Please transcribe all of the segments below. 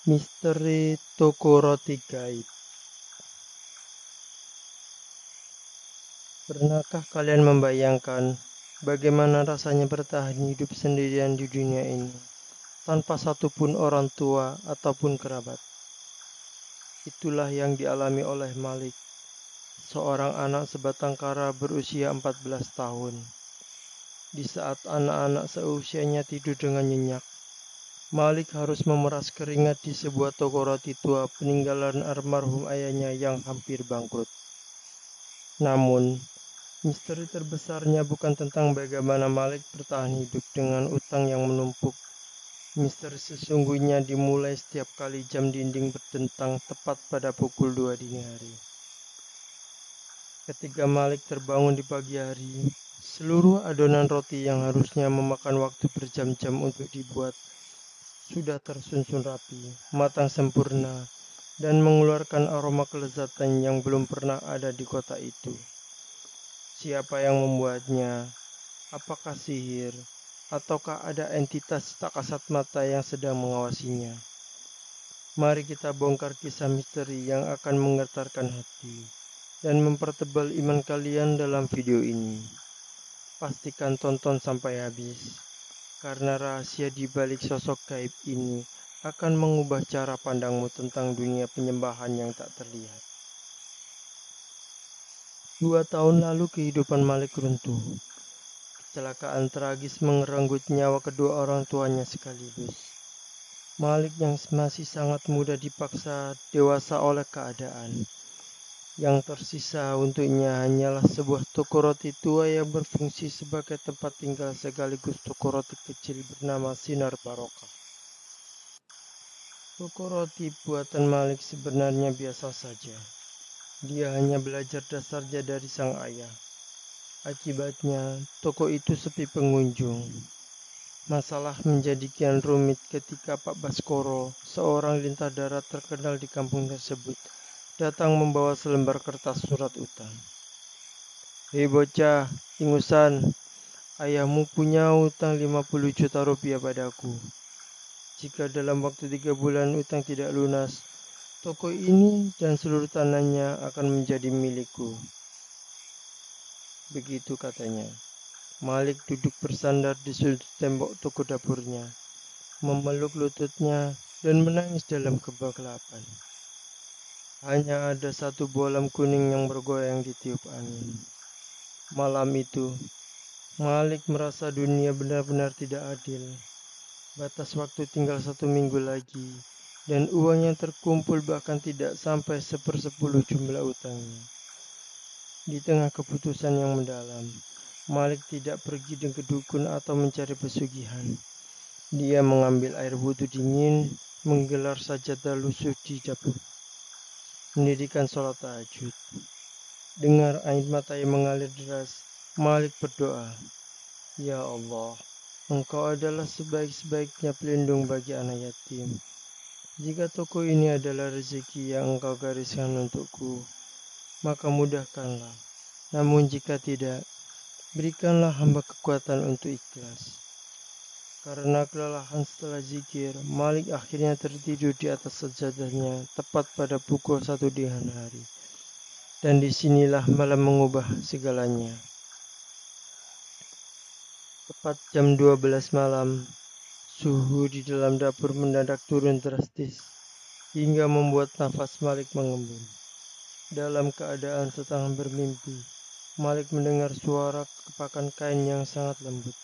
Misteri toko roti gaib. Pernahkah kalian membayangkan bagaimana rasanya bertahan hidup sendirian di dunia ini tanpa satupun orang tua ataupun kerabat? Itulah yang dialami oleh Malik, seorang anak sebatang kara berusia 14 tahun. Di saat anak-anak seusianya tidur dengan nyenyak, Malik harus memeras keringat di sebuah toko roti tua peninggalan almarhum ayahnya yang hampir bangkrut. Namun, misteri terbesarnya bukan tentang bagaimana Malik bertahan hidup dengan utang yang menumpuk. Misteri sesungguhnya dimulai setiap kali jam dinding berdentang tepat pada pukul 2 dini hari. Ketika Malik terbangun di pagi hari, seluruh adonan roti yang harusnya memakan waktu berjam-jam untuk dibuat sudah tersusun rapi, matang sempurna, dan mengeluarkan aroma kelezatan yang belum pernah ada di kota itu. Siapa yang membuatnya? Apakah sihir? Ataukah ada entitas tak kasat mata yang sedang mengawasinya? Mari kita bongkar kisah misteri yang akan menggetarkan hati dan mempertebal iman kalian dalam video ini. Pastikan tonton sampai habis, karena rahasia di balik sosok gaib ini akan mengubah cara pandangmu tentang dunia penyembahan yang tak terlihat. 2 tahun lalu kehidupan Malik runtuh. Kecelakaan tragis mengerenggut nyawa kedua orang tuanya sekaligus. Malik yang masih sangat muda dipaksa dewasa oleh keadaan. Yang tersisa untuknya hanyalah sebuah toko roti tua yang berfungsi sebagai tempat tinggal sekaligus toko roti kecil bernama Sinar Barokah. Toko roti buatan Malik sebenarnya biasa saja. Dia hanya belajar dasarnya dari sang ayah. Akibatnya, toko itu sepi pengunjung. Masalah menjadi kian rumit ketika Pak Baskoro, seorang lintah darat terkenal di kampung tersebut, datang membawa selembar kertas surat utang. "Hei bocah, ingusan, ayahmu punya utang 50 juta rupiah padaku. Jika dalam waktu 3 bulan utang tidak lunas, toko ini dan seluruh tanahnya akan menjadi milikku." Begitu katanya. Malik duduk bersandar di sudut tembok toko dapurnya, memeluk lututnya dan menangis dalam kegelapan. Hanya ada satu bolam kuning yang bergoyang ditiup angin. Malam itu, Malik merasa dunia benar-benar tidak adil. Batas waktu tinggal 1 minggu lagi, dan uang yang terkumpul bahkan tidak sampai 1/10 jumlah utangnya. Di tengah keputusan yang mendalam, Malik tidak pergi ke dukun atau mencari pesugihan. Dia mengambil air wudhu dingin, menggelar sajadah lusuh di dapur, mendirikan sholat tahajud. Dengar air mata yang mengalir deras, Malik berdoa, "Ya Allah, Engkau adalah sebaik-baiknya pelindung bagi anak yatim. Jika toko ini adalah rezeki yang Engkau gariskan untukku, maka mudahkanlah. Namun jika tidak, berikanlah hamba kekuatan untuk ikhlas." Karena kelelahan setelah zikir, Malik akhirnya tertidur di atas sajadahnya tepat pada pukul 1 dini hari. Dan disinilah malam mengubah segalanya. Tepat jam 12 malam, suhu di dalam dapur mendadak turun drastis, hingga membuat nafas Malik mengembun. Dalam keadaan setengah bermimpi, Malik mendengar suara kepakan kain yang sangat lembut.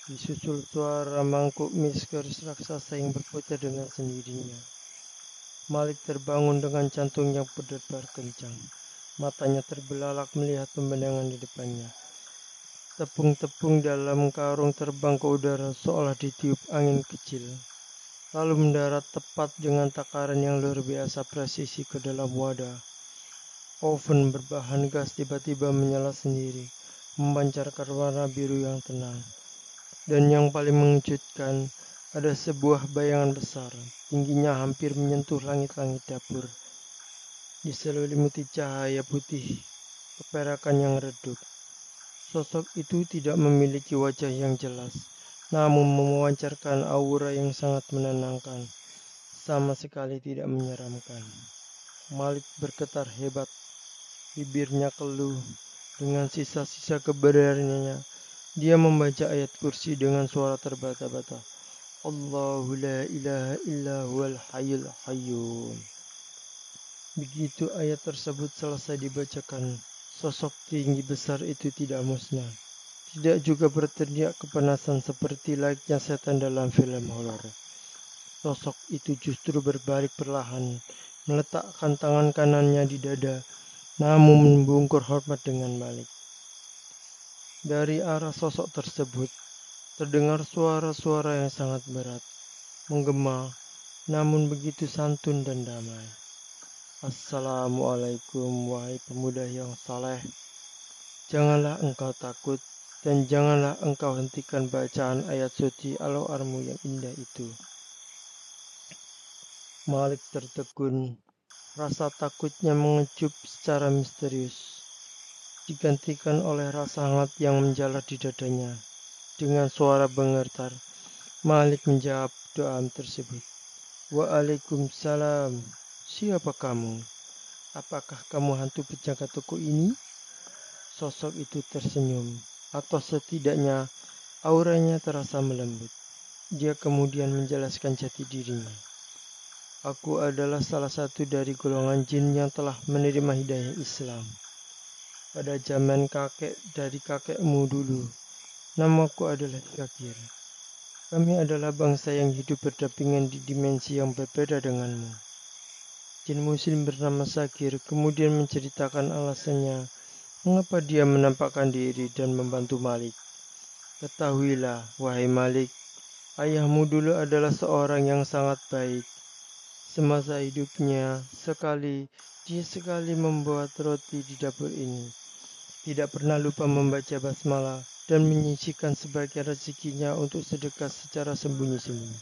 Disusul suara mangkuk miskeris raksasa yang berputar dengan sendirinya. Malik terbangun dengan jantung yang berdebar kencang. Matanya terbelalak melihat pemandangan di depannya. Tepung-tepung dalam karung terbang ke udara seolah ditiup angin kecil, lalu mendarat tepat dengan takaran yang luar biasa presisi ke dalam wadah. Oven berbahan gas tiba-tiba menyala sendiri, memancarkan warna biru yang tenang. Dan yang paling mengejutkan, ada sebuah bayangan besar, tingginya hampir menyentuh langit-langit dapur. Diselimuti cahaya putih, keperakan yang redup. Sosok itu tidak memiliki wajah yang jelas, namun memancarkan aura yang sangat menenangkan. sama sekali tidak menyeramkan. Malik bergetar hebat, bibirnya keluh. Dengan sisa-sisa keberaniannya, dia membaca ayat kursi dengan suara terbata-bata. Allahu la ilaha illa huwal hayyul qayyum. Begitu ayat tersebut selesai dibacakan, sosok tinggi besar itu tidak musnah. Tidak juga berteriak kepanasan seperti layaknya setan dalam film horor. Sosok itu justru berbalik perlahan, meletakkan tangan kanannya di dada, namun membungkur hormat dengan balik. Dari arah sosok tersebut, terdengar suara-suara yang sangat berat, menggema, namun begitu santun dan damai. Assalamualaikum wahai pemuda yang saleh. Janganlah engkau takut dan janganlah engkau hentikan bacaan ayat suci Al-Qur'anmu yang indah itu. Malik tertegun. Rasa takutnya mengecup secara misterius, digantikan oleh rasa hangat yang menjalar di dadanya. Dengan suara bergetar, Malik menjawab doa tersebut. Waalaikumsalam. Siapa kamu? Apakah kamu hantu penjaga toko ini? Sosok itu tersenyum, atau setidaknya auranya terasa melembut. Dia kemudian menjelaskan jati dirinya. Aku adalah salah satu dari golongan jin yang telah menerima hidayah Islam. Pada zaman kakekmu dulu, namaku adalah Syakir. Kami adalah bangsa yang hidup berdampingan di dimensi yang berbeda denganmu. Jin muslim bernama Syakir kemudian menceritakan alasannya mengapa dia menampakkan diri dan membantu Malik. Ketahuilah, wahai Malik, ayahmu dulu adalah seorang yang sangat baik. Semasa hidupnya, dia sekali membuat roti di dapur ini. Tidak pernah lupa membaca basmalah dan menyisihkan sebagian rezekinya untuk sedekah secara sembunyi-sembunyi.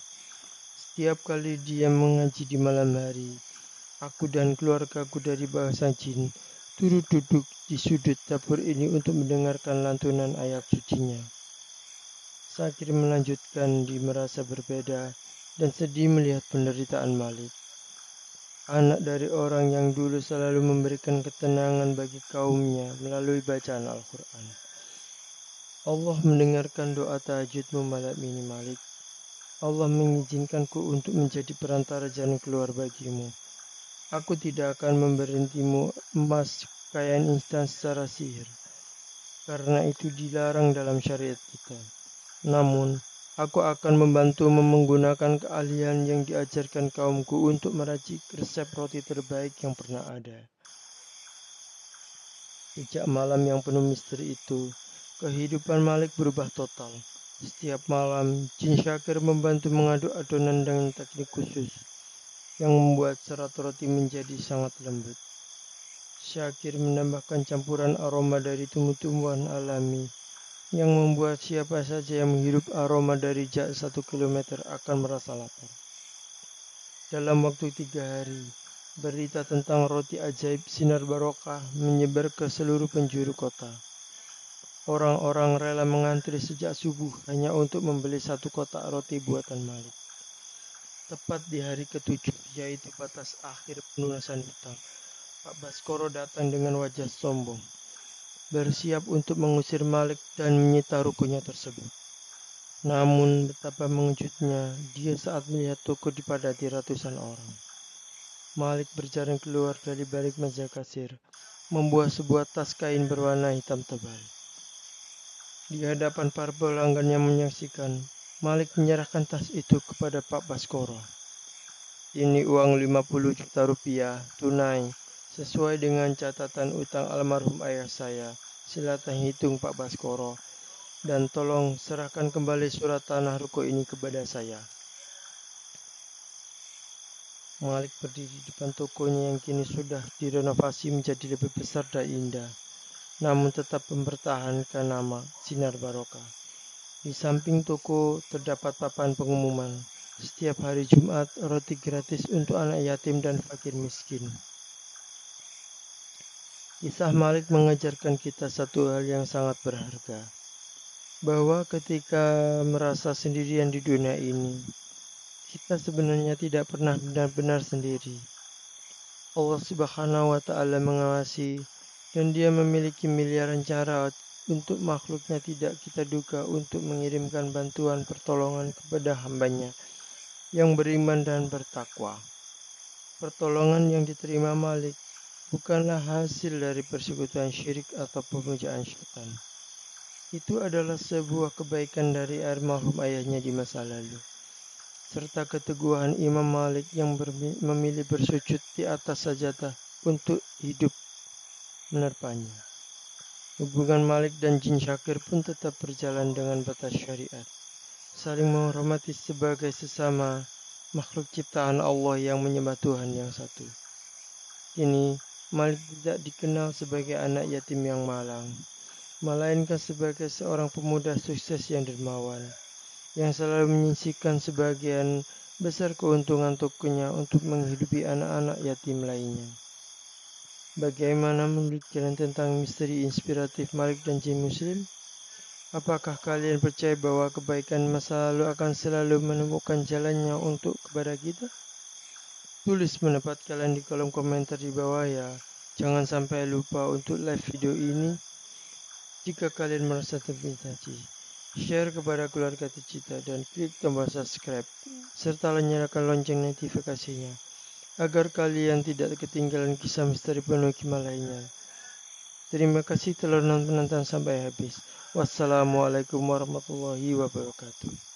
Setiap kali dia mengaji di malam hari, aku dan keluargaku dari bangsa jin turut duduk di sudut dapur ini untuk mendengarkan lantunan ayat sucinya. Syakir melanjutkan, dia merasa berbeda dan sedih melihat penderitaan Malik. Anak dari orang yang dulu selalu memberikan ketenangan bagi kaumnya melalui bacaan Al-Quran. Allah mendengarkan doa tahajudmu malam ini, Malik. Allah mengizinkanku untuk menjadi perantara jalan keluar bagimu. Aku tidak akan memberhentimu emas kekayaan instan secara sihir, karena itu dilarang dalam syariat kita. Namun, aku akan membantumu menggunakan keahlian yang diajarkan kaumku untuk meracik resep roti terbaik yang pernah ada. Sejak malam yang penuh misteri itu, kehidupan Malik berubah total. Setiap malam, Jin Syakir membantu mengaduk adonan dengan teknik khusus yang membuat serat roti menjadi sangat lembut. Syakir menambahkan campuran aroma dari tumbuh-tumbuhan alami yang membuat siapa saja yang menghirup aroma dari jarak 1 kilometer akan merasa lapar. Dalam waktu 3 hari, berita tentang roti ajaib sinar barokah menyebar ke seluruh penjuru kota. Orang-orang rela mengantri sejak subuh hanya untuk membeli 1 kotak roti buatan Malik. Tepat di hari ke-7, yaitu batas akhir pelunasan hutang, Pak Baskoro datang dengan wajah sombong, bersiap untuk mengusir Malik dan menyita rukonya tersebut. Namun betapa mengejutnya dia saat melihat toko dipadati ratusan orang. Malik berjalan keluar dari balik meja kasir, membawa sebuah tas kain berwarna hitam tebal. Di hadapan para pelanggan yang menyaksikan, Malik menyerahkan tas itu kepada Pak Baskoro. Ini uang 50 juta rupiah tunai, sesuai dengan catatan utang almarhum ayah saya. Silakan hitung Pak Baskoro, dan tolong serahkan kembali surat tanah ruko ini kepada saya. Malik berdiri di depan tokonya yang kini sudah direnovasi menjadi lebih besar dan indah, namun tetap mempertahankan nama Sinar Barokah. Di samping toko terdapat papan pengumuman, setiap hari Jumat roti gratis untuk anak yatim dan fakir miskin. Kisah Malik mengajarkan kita satu hal yang sangat berharga, bahwa ketika merasa sendirian di dunia ini, kita sebenarnya tidak pernah benar-benar sendiri. Allah Subhanahu wa Ta'ala mengawasi, dan Dia memiliki miliaran cara untuk makhluknya tidak kita duga untuk mengirimkan bantuan pertolongan kepada hambanya yang beriman dan bertakwa. Pertolongan yang diterima Malik bukanlah hasil dari persekutuan syirik atau pemujaan syaitan. Itu adalah sebuah kebaikan dari almarhum ayahnya di masa lalu, serta keteguhan Imam Malik yang memilih bersujud di atas sajadah untuk hidup menerpanya. Hubungan Malik dan Jin Syakir pun tetap berjalan dengan batas syariat, saling menghormati sebagai sesama makhluk ciptaan Allah yang menyembah Tuhan yang satu. Kini, Malik tidak dikenal sebagai anak yatim yang malang, melainkan sebagai seorang pemuda sukses yang dermawan, yang selalu menyisihkan sebagian besar keuntungan tokonya untuk menghidupi anak-anak yatim lainnya. Bagaimana menurut kalian tentang misteri inspiratif Malik dan Jin Muslim? Apakah kalian percaya bahwa kebaikan masa lalu akan selalu menemukan jalannya untuk kepada kita? Tulis pendapat kalian di kolom komentar di bawah ya. Jangan sampai lupa untuk like video ini jika kalian merasa terpintaci. Share kepada keluarga tercinta dan klik tombol subscribe serta nyalakan lonceng notifikasinya agar kalian tidak ketinggalan kisah misteri penuh hikmah lainnya. Terima kasih telah menonton sampai habis. Wassalamualaikum warahmatullahi wabarakatuh.